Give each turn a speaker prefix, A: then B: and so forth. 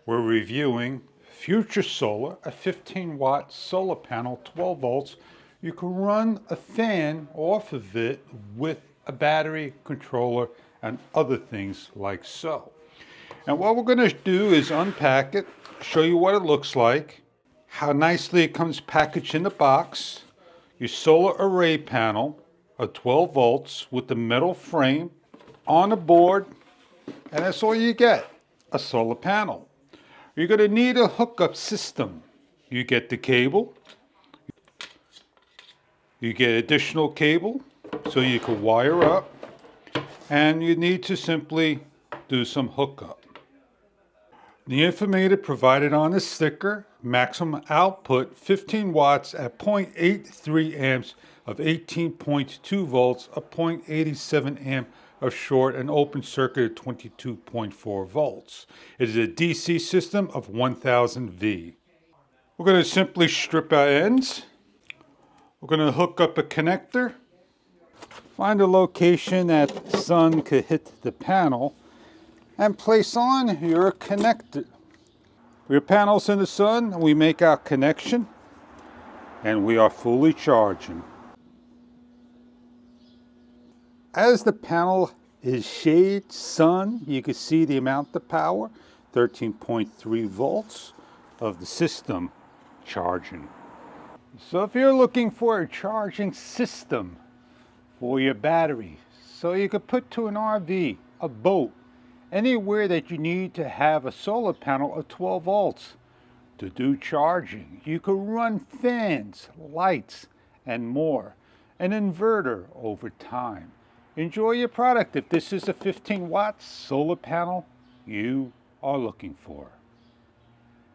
A: We're reviewing FUTURESOLAR, a 15-watt solar panel, 12 volts. You can run a fan off of it with a battery, controller, and other things like so. And what we're going to do is unpack it, show you what it looks like, how nicely it comes packaged in the box, your solar array panel of 12 volts with the metal frame on a board, and that's all you get, a solar panel. You're going to need a hookup system. You get the cable, you get additional cable so you can wire up, and you need to simply do some hookup. The information provided on the sticker: maximum output 15 watts at 0.83 amps of 18.2 volts, a 0.87 amp of short and open circuit at 22.4 volts. It is a DC system of 1000 V. We're going to simply strip our ends. We're going to hook up a connector. Find a location that the sun could hit the panel and place on your connector. Your panel's in the sun, we make our connection, and we are fully charging. As the panel is shade sun, you can see the amount of power, 13.3 volts of the system charging. So if you're looking for a charging system for your battery, so you could put to an RV, a boat, anywhere that you need to have a solar panel of 12 volts to do charging. You could run fans, lights, and more. An inverter over time. Enjoy your product if this is a 15-watt solar panel you are looking for.